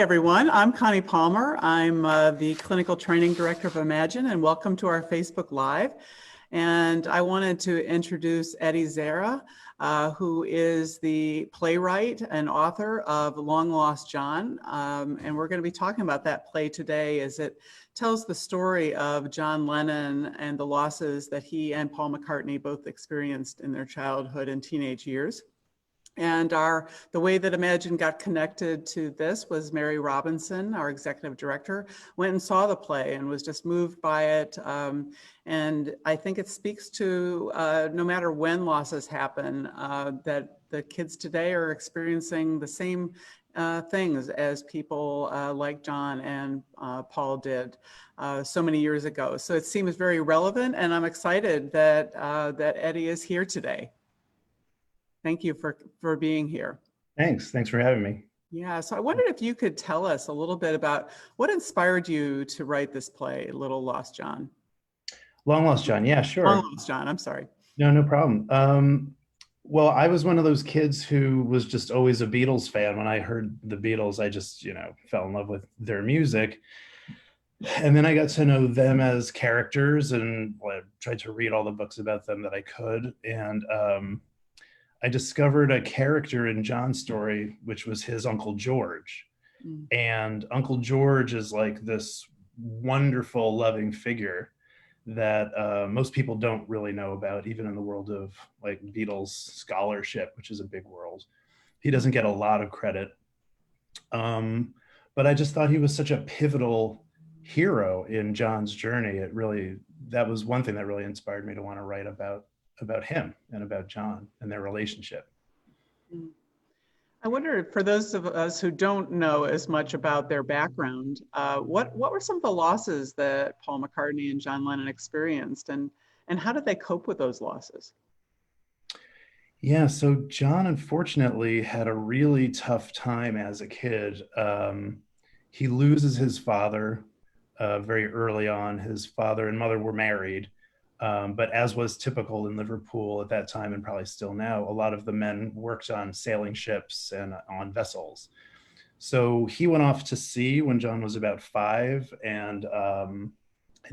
Everyone, I'm Connie Palmer. I'm the Clinical Training Director of Imagine, and welcome to our Facebook Live. And I wanted to introduce Eddie Zareh, who is the playwright and author of Long Lost John. And we're going to be talking about that play today as it tells the story of John Lennon and the losses that he and Paul McCartney both experienced in their childhood and teenage years. And the way that Imagine got connected to this was Mary Robinson, our executive director, went and saw the play and was just moved by it. And I think it speaks to no matter when losses happen, that the kids today are experiencing the same things as people like John and Paul did so many years ago. So it seems very relevant, and I'm excited that Eddie is here today. Thank you for being here. Thanks for having me. Yeah, so I wondered if you could tell us a little bit about what inspired you to write this play, Little Lost John. Long Lost John, yeah, sure. Long Lost John, I'm sorry. No problem. Well, I was one of those kids who was just always a Beatles fan. When I heard the Beatles, I just, fell in love with their music. And then I got to know them as characters and I tried to read all the books about them that I could. And I discovered a character in John's story, which was his Uncle George. And Uncle George is like this wonderful, loving figure that most people don't really know about, even in the world of like Beatles scholarship, which is a big world. He doesn't get a lot of credit. But I just thought he was such a pivotal hero in John's journey. That was one thing that really inspired me to want to write about him and about John and their relationship. I wonder, for those of us who don't know as much about their background, what were some of the losses that Paul McCartney and John Lennon experienced, and how did they cope with those losses? Yeah, so John unfortunately had a really tough time as a kid. He loses his father very early on. His father and mother were married. But as was typical in Liverpool at that time, and probably still now, a lot of the men worked on sailing ships and on vessels. So he went off to sea when John was about 5 and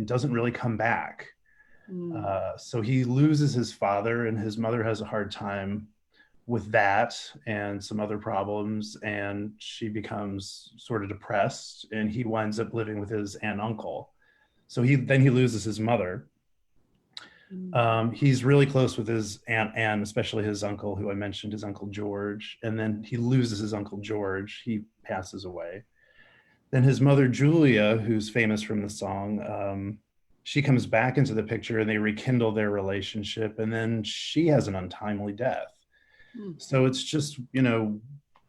doesn't really come back. So he loses his father, and his mother has a hard time with that and some other problems. And she becomes sort of depressed, and he winds up living with his aunt and uncle. So he loses his mother. He's really close with his aunt Anne, especially his uncle, who I mentioned, his Uncle George. And then he loses his Uncle George. He passes away. Then his mother, Julia, who's famous from the song, she comes back into the picture and they rekindle their relationship. And then she has an untimely death. So it's just,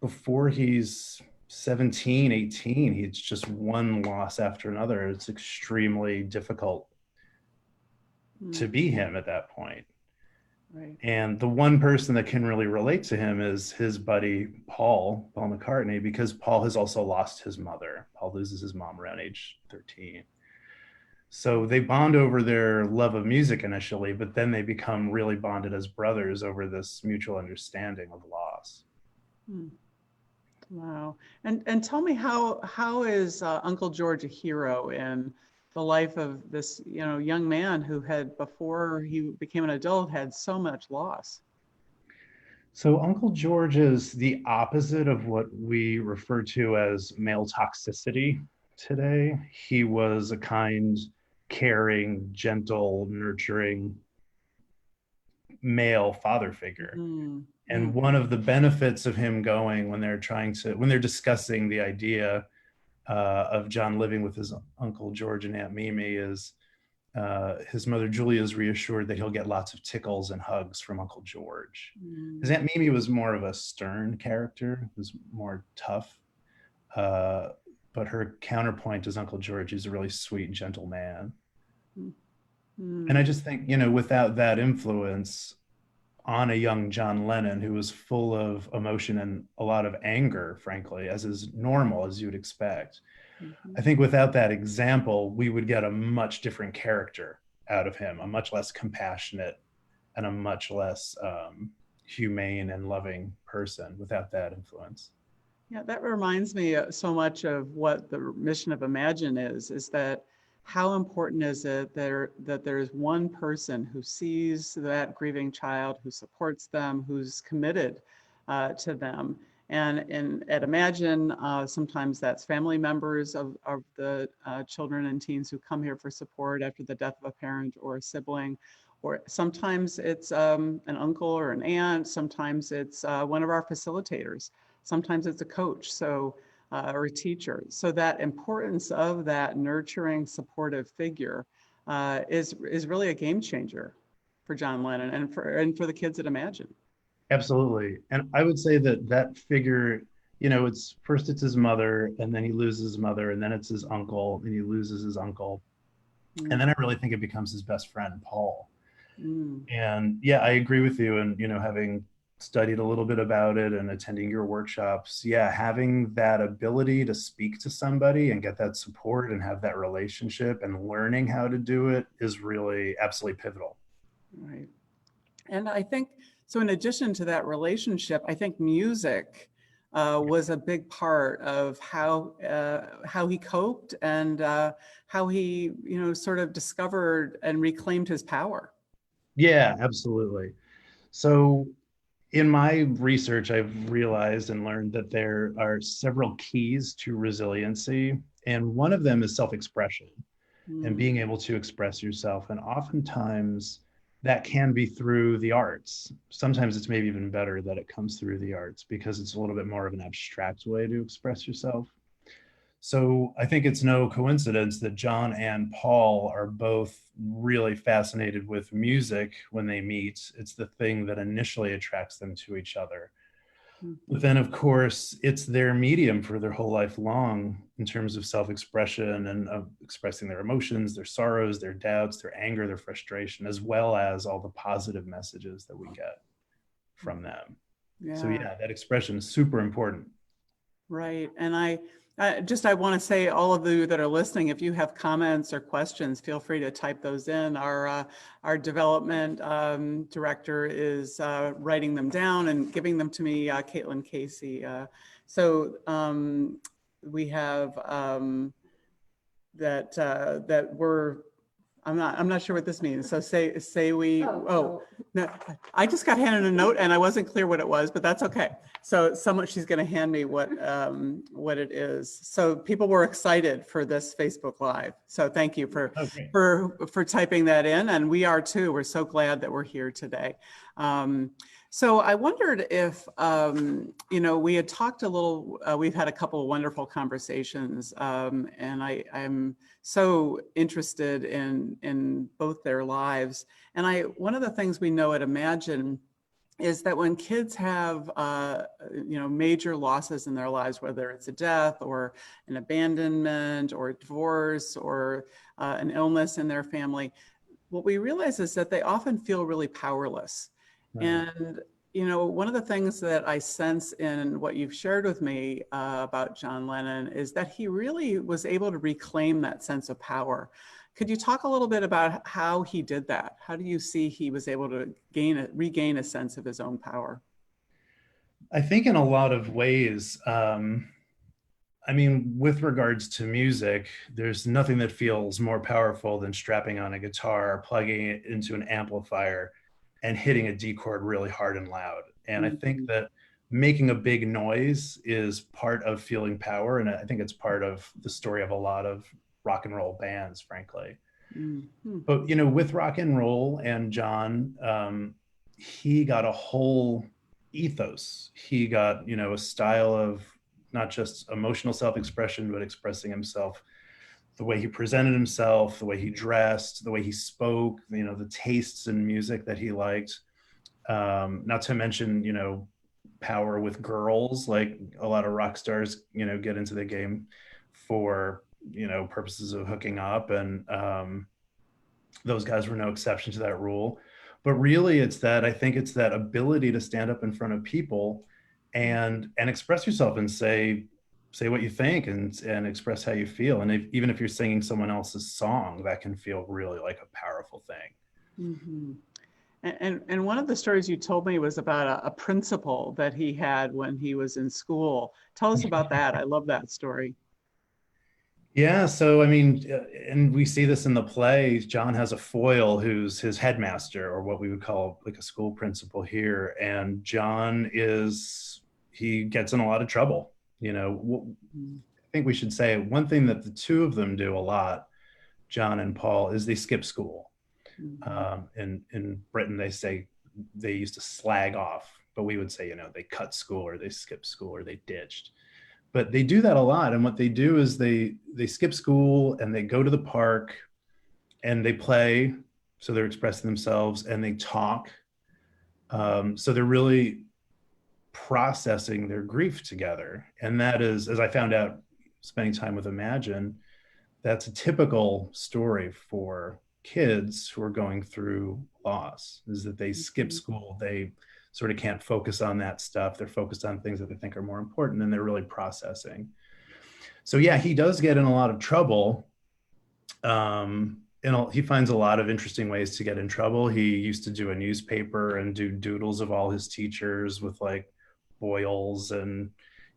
before he's 17, 18, he's just one loss after another. It's extremely difficult to be him at that point. Right. And the one person that can really relate to him is his buddy, Paul McCartney, because Paul has also lost his mother. Paul loses his mom around age 13. So they bond over their love of music initially, but then they become really bonded as brothers over this mutual understanding of loss. Wow. And tell me, how is Uncle George a hero in the life of this, young man who had, before he became an adult, had so much loss? So Uncle George is the opposite of what we refer to as male toxicity today. He was a kind, caring, gentle, nurturing male father figure. And one of the benefits of him going, when they're discussing the idea of John living with his Uncle George and Aunt Mimi, is his mother Julia is reassured that he'll get lots of tickles and hugs from Uncle George. His Aunt Mimi was more of a stern character, was more tough, but her counterpoint is Uncle George. He's a really sweet, gentle man. And I just think, without that influence on a young John Lennon, who was full of emotion and a lot of anger, frankly, as is normal, as you would expect. I think without that example, we would get a much different character out of him, a much less compassionate and a much less humane and loving person without that influence. Yeah, that reminds me so much of what the mission of Imagine is that how important is it that there's one person who sees that grieving child, who supports them, who's committed to them. And at Imagine, sometimes that's family members of the children and teens who come here for support after the death of a parent or a sibling, or sometimes it's an uncle or an aunt, sometimes it's one of our facilitators. Sometimes it's a coach, or a teacher. So that importance of that nurturing, supportive figure is really a game changer for John Lennon and for the kids at Imagine. Absolutely. And I would say that that figure, it's first it's his mother, and then he loses his mother, and then it's his uncle, and he loses his uncle. And Mm, then I really think it becomes his best friend, Paul. mm, And yeah, I agree with you. And, having studied a little bit about it and attending your workshops, yeah, having that ability to speak to somebody and get that support and have that relationship and learning how to do it is really absolutely pivotal. right. And I think, so in addition to that relationship, I think music was a big part of how he coped and how he, sort of discovered and reclaimed his power. Yeah, absolutely. So in my research, I've realized and learned that there are several keys to resiliency. And one of them is self expression and Mm, being able to express yourself. And oftentimes that can be through the arts. Sometimes it's maybe even better that it comes through the arts because it's a little bit more of an abstract way to express yourself. So I think it's no coincidence that John and Paul are both really fascinated with music when they meet. It's the thing that initially attracts them to each other. But mhm. then, of course, it's their medium for their whole life long in terms of self expression and of expressing their emotions, their sorrows, their doubts, their anger, their frustration, as well as all the positive messages that we get from them. So, Yeah. yeah, that expression is super important. Right. And I want to say, all of you that are listening, if you have comments or questions, feel free to type those in. Our development director is writing them down and giving them to me, Caitlin Casey. So we have that we're I'm not sure what this means. So say we, no, I just got handed a note and I wasn't clear what it was, but that's okay. So she's going to hand me what it is. So people were excited for this Facebook Live. So thank you Okay. for typing that in. And we are too. We're so glad that we're here today. So I wondered if, we had talked a little, we've had a couple of wonderful conversations, and I'm so interested in both their lives. And one of the things we know at Imagine is that when kids have, major losses in their lives, whether it's a death or an abandonment or a divorce or an illness in their family, what we realize is that they often feel really powerless. Right. And, one of the things that I sense in what you've shared with me about John Lennon is that he really was able to reclaim that sense of power. Could you talk a little bit about how he did that? How do you see he was able to regain a sense of his own power? I think in a lot of ways, I mean, with regards to music, there's nothing that feels more powerful than strapping on a guitar, plugging it into an amplifier, and hitting a D chord really hard and loud. And I think Mhm. that making a big noise is part of feeling power. And I think it's part of the story of a lot of rock and roll bands, frankly. Mhm. But, with rock and roll and John, he got a whole ethos. He got, a style of not just emotional self-expression, but expressing himself, the way he presented himself, the way he dressed, the way he spoke, the tastes in music that he liked. Not to mention, power with girls, like a lot of rock stars, get into the game for, purposes of hooking up. And those guys were no exception to that rule. But really, I think it's that ability to stand up in front of people and express yourself and say what you think and express how you feel. And even if you're singing someone else's song, that can feel really like a powerful thing. Mhm. And one of the stories you told me was about a principal that he had when he was in school. Tell us about that. I love that story. Yeah, so I mean, and we see this in the play. John has a foil who's his headmaster, or what we would call like a school principal here. And he gets in a lot of trouble. Mm, I think we should say one thing that the two of them do a lot, John and Paul, is they skip school. mhm. In Britain, they say they used to slag off, but we would say, they cut school or they skipped school or they ditched. But they do that a lot. And what they do is they skip school and they go to the park and they play. So they're expressing themselves and they talk. So they're really processing their grief together. And that is, as I found out spending time with Imagine, that's a typical story for kids who are going through loss, is that they skip Mhm. school. They sort of can't focus on that stuff. They're focused on things that they think are more important and they're really processing. So yeah, he does get in a lot of trouble. And he finds a lot of interesting ways to get in trouble. He used to do a newspaper and do doodles of all his teachers with like boils and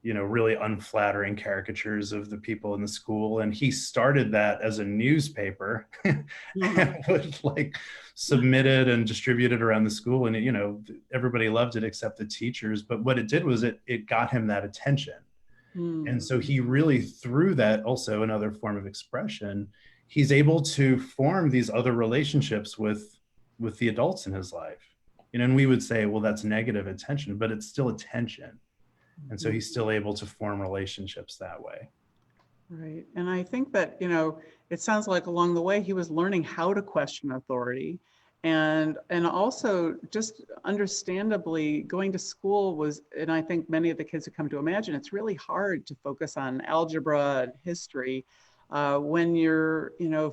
really unflattering caricatures of the people in the school. And he started that as a newspaper Uh-huh. and would like submit it and distribute it around the school. And everybody loved it except the teachers. But what it did was it got him that attention. And Mm, so he really, through that, also another form of expression, he's able to form these other relationships with the adults in his life. And we would say, well, that's negative attention, but it's still attention. And so mhm. he's still able to form relationships that way. Right. And I think that, it sounds like along the way he was learning how to question authority, and also just understandably going to school was, and I think many of the kids who come to Imagine, it's really hard to focus on algebra and history when you're,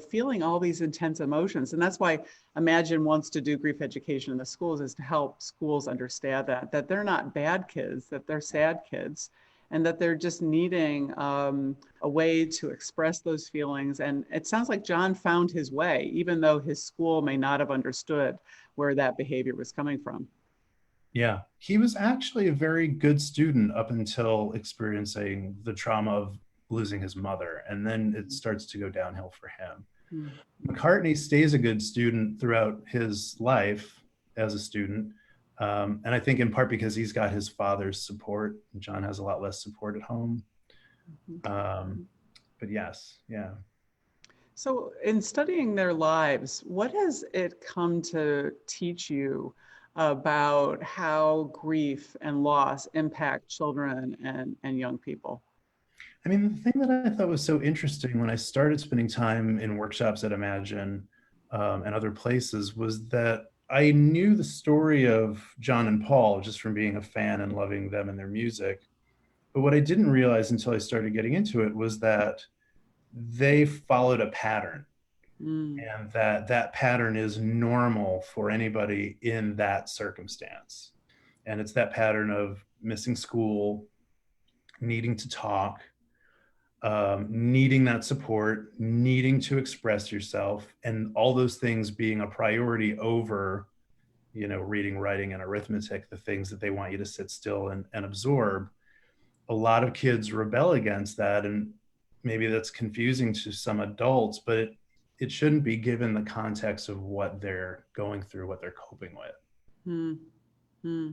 feeling all these intense emotions. And that's why Imagine wants to do grief education in the schools, is to help schools understand that they're not bad kids, that they're sad kids, and that they're just needing a way to express those feelings. And it sounds like John found his way, even though his school may not have understood where that behavior was coming from. Yeah, he was actually a very good student up until experiencing the trauma of losing his mother. And then it starts to go downhill for him. Mm-hmm. McCartney stays a good student throughout his life as a student. And I think in part because he's got his father's support. John has a lot less support at home. Um, but yes, yeah. So, in studying their lives, what has it come to teach you about how grief and loss impact children and young people? I mean, the thing that I thought was so interesting when I started spending time in workshops at Imagine and other places was that I knew the story of John and Paul just from being a fan and loving them and their music. But what I didn't realize until I started getting into it was that they followed a pattern, Mm, and that pattern is normal for anybody in that circumstance. And it's that pattern of missing school, needing to talk, needing that support, needing to express yourself, and all those things being a priority over, reading, writing, and arithmetic, the things that they want you to sit still and absorb. A lot of kids rebel against that, and maybe that's confusing to some adults, but it shouldn't be given the context of what they're going through, what they're coping with. mm, mm.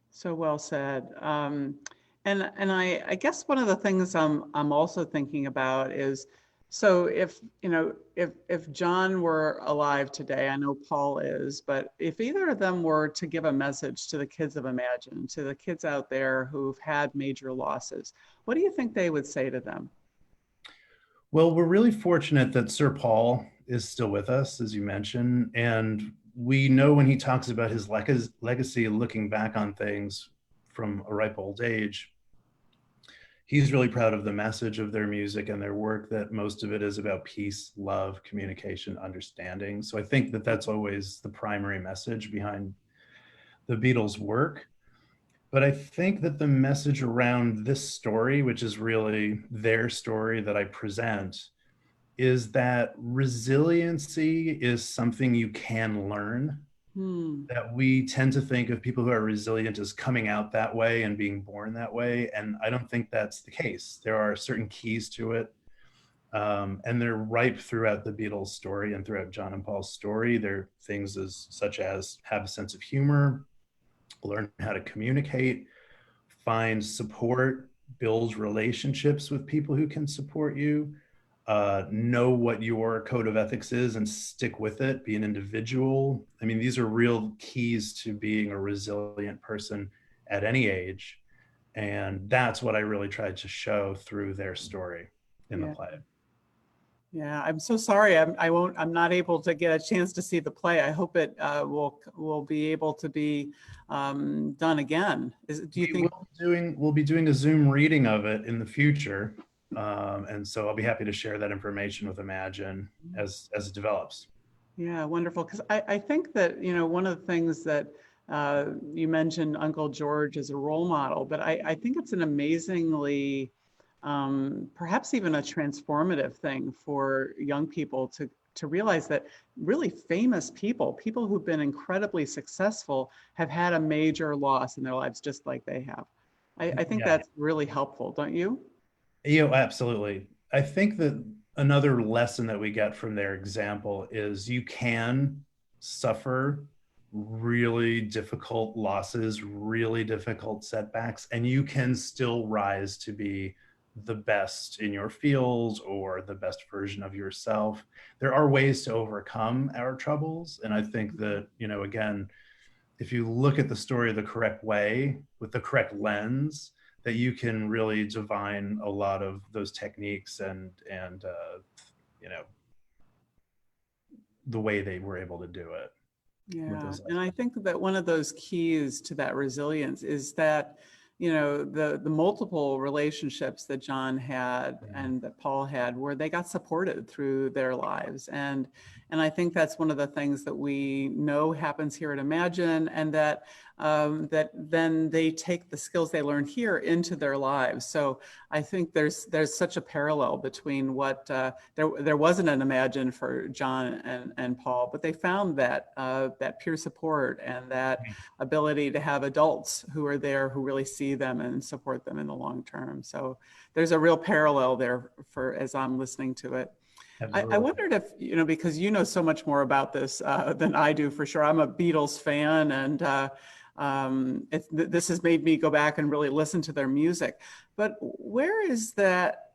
So well said. And I guess one of the things I'm also thinking about is, so if if John were alive today, I know Paul is, but if either of them were to give a message to the kids of Imagine, to the kids out there who've had major losses, what do you think they would say to them? Well, we're really fortunate that Sir Paul is still with us, as you mentioned. And we know when he talks about his legacy, looking back on things from a ripe old age, he's really proud of the message of their music and their work, that most of it is about peace, love, communication, understanding. So I think that that's always the primary message behind the Beatles' work. But I think that the message around this story, which is really their story that I present, is that resiliency is something you can learn. Hmm. that we tend to think of people who are resilient as coming out that way and being born that way. And I don't think that's the case. There are certain keys to it. And they're ripe throughout the Beatles story and throughout John and Paul's story. There are things such as have a sense of humor, learn how to communicate, find support, build relationships with people who can support you, know what your code of ethics is and stick with it, be an individual. I mean, these are real keys to being a resilient person at any age. And that's what I really tried to show through their story in the Yeah. play. Yeah, I'm so sorry. I'm not able to get a chance to see the play. I hope it will be able to be done again. Do you think? We'll be doing a Zoom reading of it in the future. And so I'll be happy to share that information with Imagine as it develops. Yeah, wonderful. Because I think that, one of the things that you mentioned Uncle George as a role model, but I think it's an amazingly, perhaps even a transformative thing for young people to realize that really famous people who've been incredibly successful have had a major loss in their lives, just like they have. I think Yeah. that's really helpful, don't you? Absolutely. I think that another lesson that we get from their example is you can suffer really difficult losses, really difficult setbacks, and you can still rise to be the best in your field or the best version of yourself. There are ways to overcome our troubles. And I think that, again, if you look at the story the correct way with the correct lens, that you can really divine a lot of those techniques and the way they were able to do it with Yeah, those and I think that one of those keys to that resilience is that, the multiple relationships that John had and that Paul had, where they got supported through their lives. And I think that's one of the things that we know happens here at Imagine, and that then they take the skills they learned here into their lives. So I think there's such a parallel between what there wasn't an Imagine for John and Paul, but they found that peer support and that ability to have adults who are there who really see them and support them in the long term. So there's a real parallel there for as I'm listening to it. I wondered if, because you know so much more about this than I do, for sure. I'm a Beatles fan, and this has made me go back and really listen to their music. But where is that?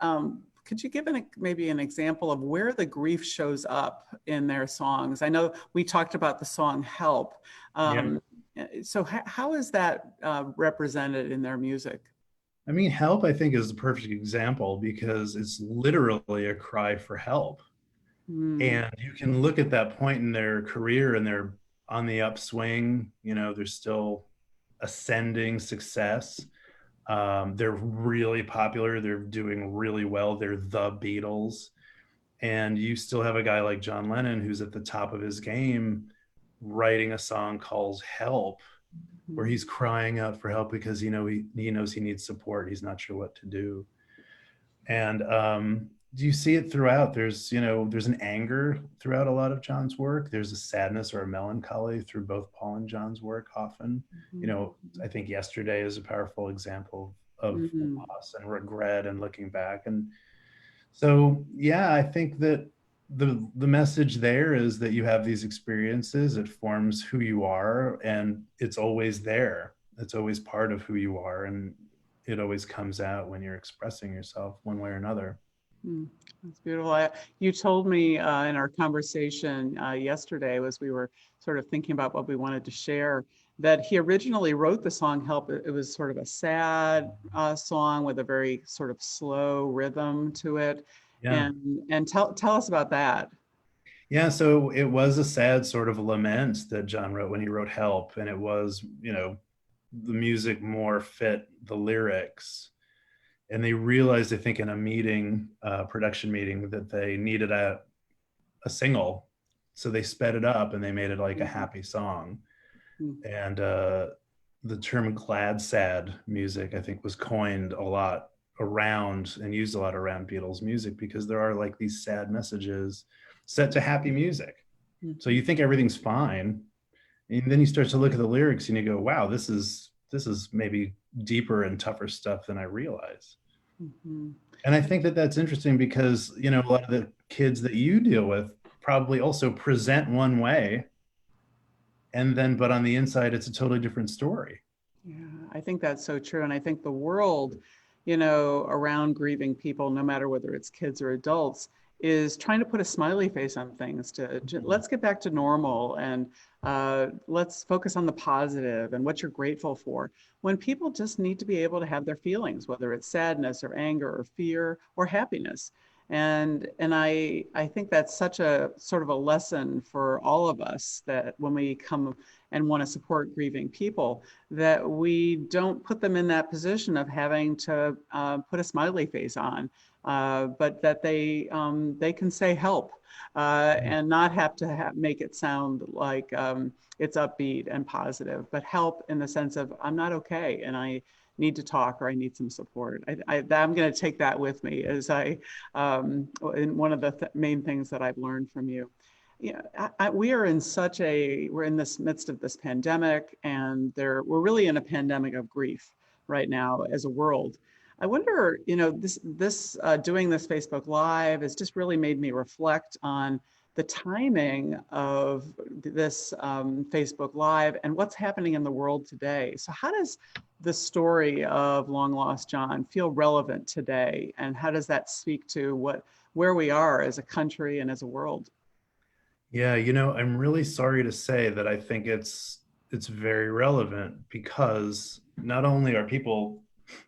Could you give maybe an example of where the grief shows up in their songs? I know we talked about the song Help. So how is that represented in their music? I mean, Help, I think, is the perfect example because it's literally a cry for help. Mm. And you can look at that point in their career and they're on the upswing, they're still ascending success. They're really popular. They're doing really well. They're the Beatles. And you still have a guy like John Lennon who's at the top of his game writing a song called Help, where he's crying out for help because he knows he needs support. He's not sure what to do. And do you see it throughout? There's an anger throughout a lot of John's work. There's a sadness or a melancholy through both Paul and John's work often. I think Yesterday is a powerful example of loss and regret and looking back. And so, yeah, I think that the message there is that you have these experiences, it forms who you are, and it's always there. It's always part of who you are, and it always comes out when you're expressing yourself one way or another. That's beautiful. You told me in our conversation yesterday, as we were sort of thinking about what we wanted to share, that he originally wrote the song Help. It was sort of a sad song with a very sort of slow rhythm to it. Yeah. And tell us about that. Yeah, so it was a sad sort of lament that John wrote when he wrote Help, and it was, the music more fit the lyrics. And they realized, I think, in a meeting, production meeting, that they needed a single. So they sped it up and they made it like a happy song. And the term glad sad music, I think, was coined a lot around and used a lot around Beatles music, because there are like these sad messages set to happy music. So you think everything's fine, And then you start to look at the lyrics and you go, wow, this is maybe deeper and tougher stuff than I realized. Mhm. And I think that that's interesting because, you know, a lot of the kids that you deal with probably also present one way, and then, but on the inside, it's a totally different story. Yeah, I think that's so true. And I think the world, you know, around grieving people, no matter whether it's kids or adults, is trying to put a smiley face on things to let's get back to normal, and let's focus on the positive and what you're grateful for. When people just need to be able to have their feelings, whether it's sadness or anger or fear or happiness. And I think that's such a sort of a lesson for all of us, that when we come and want to support grieving people, that we don't put them in that position of having to put a smiley face on, but that they can say help, and not have to make it sound like it's upbeat and positive, but help in the sense of, I'm not okay and I need to talk, or I need some support. I'm going to take that with me as in one of the main things that I've learned from you. Yeah, we are in we're in this midst of this pandemic, and we're really in a pandemic of grief right now as a world. I wonder, you know, doing this Facebook Live has just really made me reflect on the timing of this Facebook Live and what's happening in the world today. So how does the story of Long Lost John feel relevant today? And how does that speak to where we are as a country and as a world? Yeah, you know, I'm really sorry to say that I think it's very relevant, because not only are people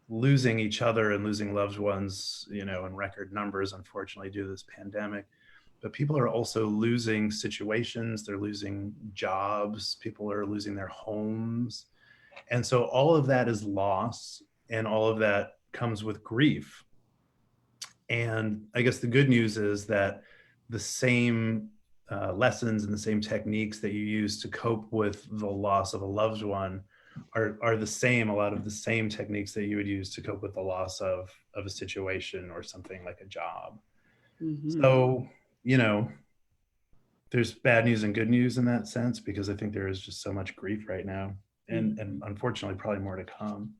losing each other and losing loved ones, you know, in record numbers, unfortunately, due to this pandemic, but people are also losing situations, they're losing jobs, people are losing their homes. And so all of that is loss, and all of that comes with grief. And I guess the good news is that the same lessons and the same techniques that you use to cope with the loss of a loved one are the same, a lot of the same techniques that you would use to cope with the loss of a situation or something like a job. Mm-hmm. So, you know, there's bad news and good news in that sense, because I think there is just so much grief right now, and unfortunately probably more to come.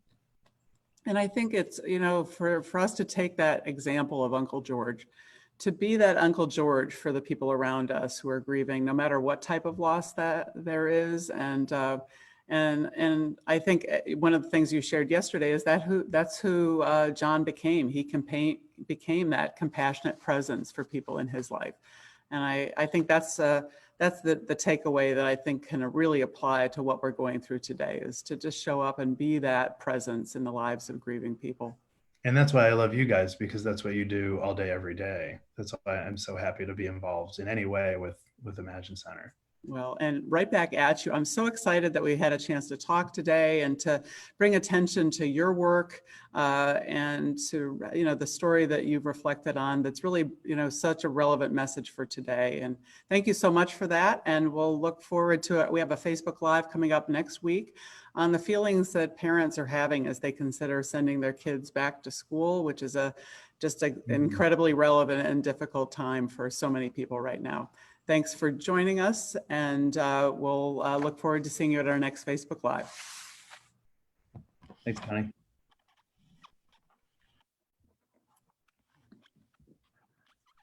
And I think it's, you know, for us to take that example of Uncle George, to be that Uncle George for the people around us who are grieving, no matter what type of loss that there is. And I think one of the things you shared yesterday is that's who John became. He became that compassionate presence for people in his life. And I think that's the takeaway that I think can really apply to what we're going through today, is to just show up and be that presence in the lives of grieving people. And that's why I love you guys, because that's what you do all day, every day. That's why I'm so happy to be involved in any way with Imagine Center. Well, and right back at you. I'm so excited that we had a chance to talk today and to bring attention to your work, and to, you know, the story that you've reflected on. That's really, you know, such a relevant message for today. And thank you so much for that. And we'll look forward to it. We have a Facebook Live coming up next week on the feelings that parents are having as they consider sending their kids back to school, which is just an incredibly relevant and difficult time for so many people right now. Thanks for joining us, and we'll look forward to seeing you at our next Facebook Live. Thanks, Connie.